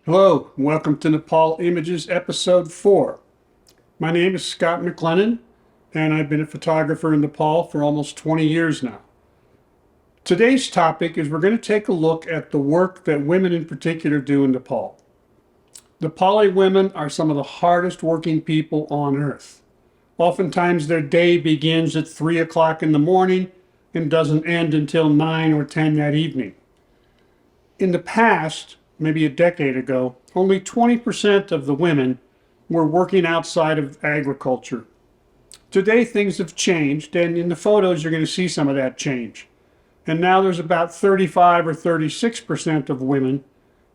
Hello, and welcome to Nepal Images Episode 4. My name is Scott McLennan, and I've been a photographer in Nepal for almost 20 years now. Today's topic is we're going to take a look at the work that women in particular do in Nepal. Nepali women are some of the hardest working people on earth. Oftentimes their day begins at 3 o'clock in the morning and doesn't end until 9 or 10 that evening. In the past, maybe a decade ago, only 20% of the women were working outside of agriculture. Today things have changed, and in the photos you're going to see some of that change. And now there's about 35 or 36% of women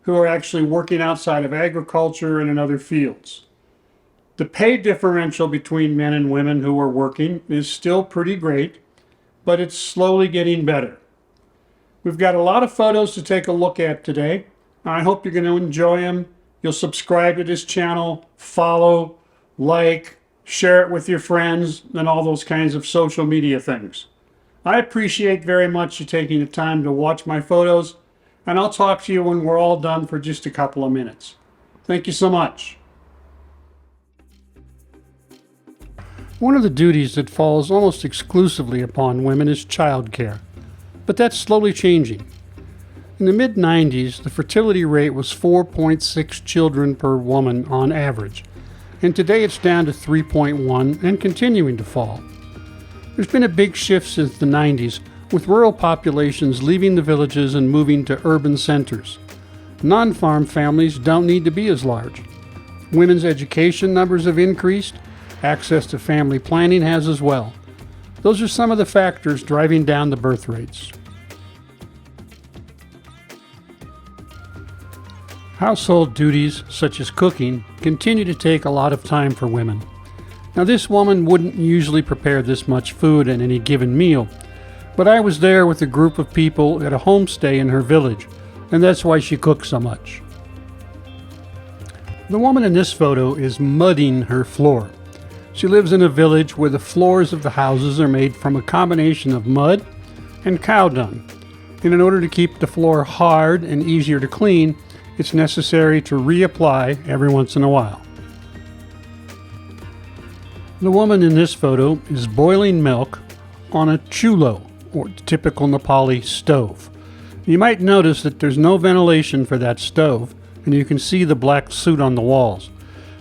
who are actually working outside of agriculture and in other fields. The pay differential between men and women who are working is still pretty great, but it's slowly getting better. We've got a lot of photos to take a look at today. I hope you're going to enjoy them. You'll subscribe to this channel, follow, like, share it with your friends, and all those kinds of social media things. I appreciate very much you taking the time to watch my photos, and I'll talk to you when we're all done for just a couple of minutes. Thank you so much. One of the duties that falls almost exclusively upon women is childcare, but that's slowly changing. In the mid-90s, the fertility rate was 4.6 children per woman on average, and today it's down to 3.1 and continuing to fall. There's been a big shift since the 90s, with rural populations leaving the villages and moving to urban centers. Non-farm families don't need to be as large. Women's education numbers have increased, access to family planning has as well. Those are some of the factors driving down the birth rates. Household duties, such as cooking, continue to take a lot of time for women. Now, this woman wouldn't usually prepare this much food at any given meal, but I was there with a group of people at a homestay in her village, and that's why she cooks so much. The woman in this photo is mudding her floor. She lives in a village where the floors of the houses are made from a combination of mud and cow dung. And in order to keep the floor hard and easier to clean, it's necessary to reapply every once in a while. The woman in this photo is boiling milk on a chulo, or typical Nepali stove. You might notice that there's no ventilation for that stove, and you can see the black soot on the walls.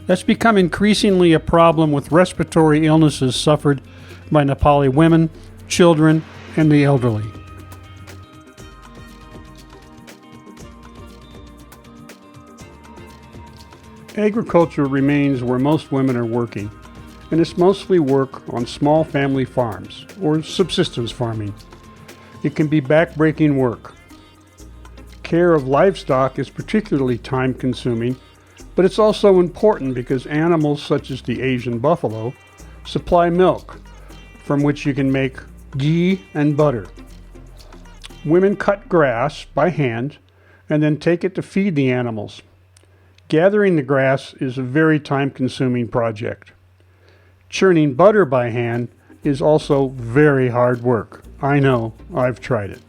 That's become increasingly a problem with respiratory illnesses suffered by Nepali women, children, and the elderly. Agriculture remains where most women are working, and it's mostly work on small family farms or subsistence farming. It can be back-breaking work. Care of livestock is particularly time-consuming, but it's also important because animals such as the Asian buffalo supply milk, from which you can make ghee and butter. Women cut grass by hand and then take it to feed the animals. Gathering the grass is a very time-consuming project. Churning butter by hand is also very hard work. I know, I've tried it.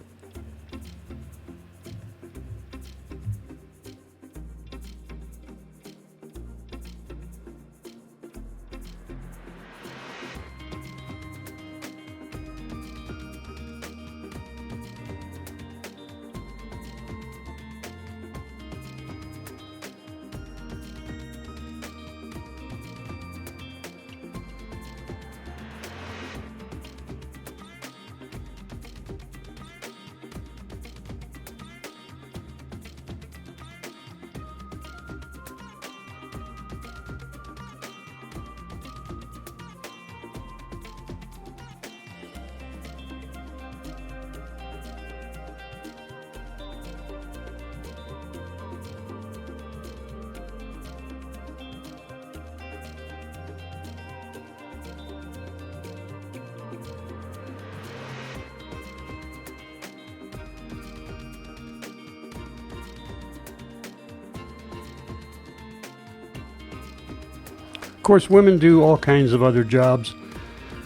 Of course, women do all kinds of other jobs.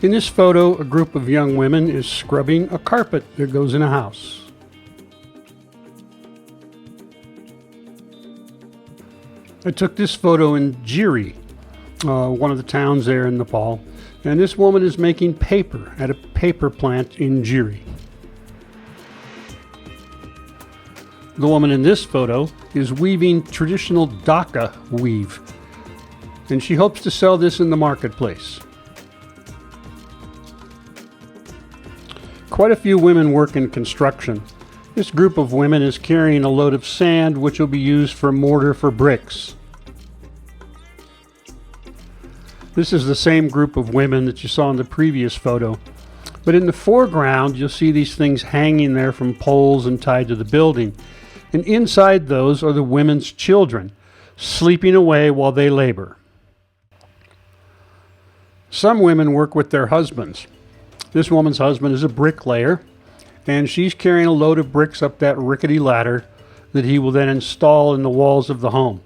In this photo, a group of young women is scrubbing a carpet that goes in a house. I took this photo in Jiri, one of the towns there in Nepal, and this woman is making paper at a paper plant in Jiri. The woman in this photo is weaving traditional Dhaka weave, and she hopes to sell this in the marketplace. Quite a few women work in construction. This group of women is carrying a load of sand which will be used for mortar for bricks. This is the same group of women that you saw in the previous photo, but in the foreground you'll see these things hanging there from poles and tied to the building. And inside those are the women's children, sleeping away while they labor. Some women work with their husbands. This woman's husband is a bricklayer, and she's carrying a load of bricks up that rickety ladder that he will then install in the walls of the home.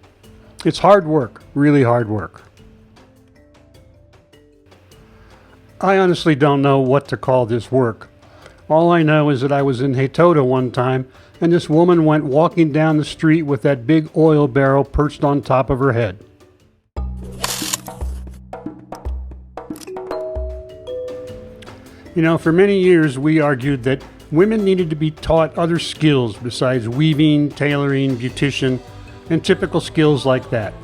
It's hard work, really hard work. I honestly don't know what to call this work. All I know is that I was in Hatoda one time, and this woman went walking down the street with that big oil barrel perched on top of her head. You know, for many years we argued that women needed to be taught other skills besides weaving, tailoring, beautician, and typical skills like that.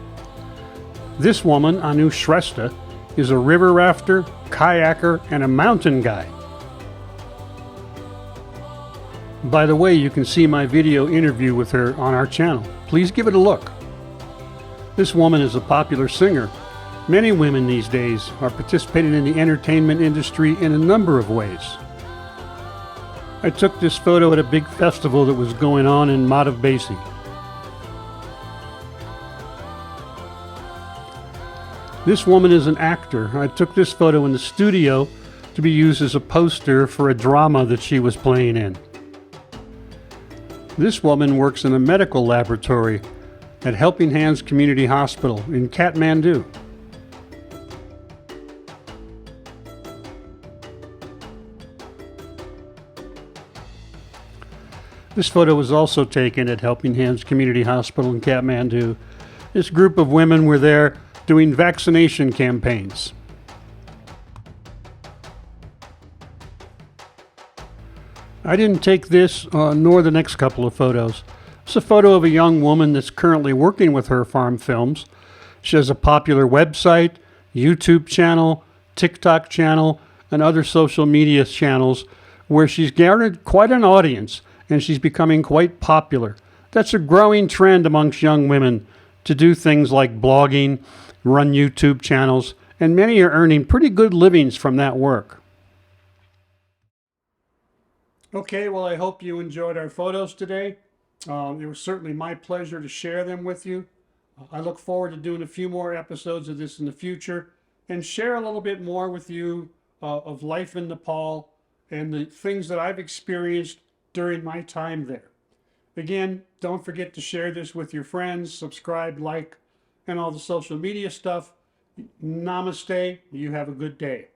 This woman, Anu Shrestha, is a river rafter, kayaker, and a mountain guide. By the way, you can see my video interview with her on our channel. Please give it a look. This woman is a popular singer. Many women these days are participating in the entertainment industry in a number of ways. I took this photo at a big festival that was going on in Madhavbasi. This woman is an actor. I took this photo in the studio to be used as a poster for a drama that she was playing in. This woman works in a medical laboratory at Helping Hands Community Hospital in Kathmandu. This photo was also taken at Helping Hands Community Hospital in Kathmandu. This group of women were there doing vaccination campaigns. I didn't take this nor the next couple of photos. It's a photo of a young woman that's currently working with her farm films. She has a popular website, YouTube channel, TikTok channel, and other social media channels where she's garnered quite an audience and she's becoming quite popular. That's a growing trend amongst young women to do things like blogging, run YouTube channels, and many are earning pretty good livings from that work. Okay, well, I hope you enjoyed our photos today. It was certainly my pleasure to share them with you. I look forward to doing a few more episodes of this in the future and share a little bit more with you of life in Nepal and the things that I've experienced during my time there. Again, don't forget to share this with your friends, subscribe, like, and all the social media stuff. Namaste. You have a good day.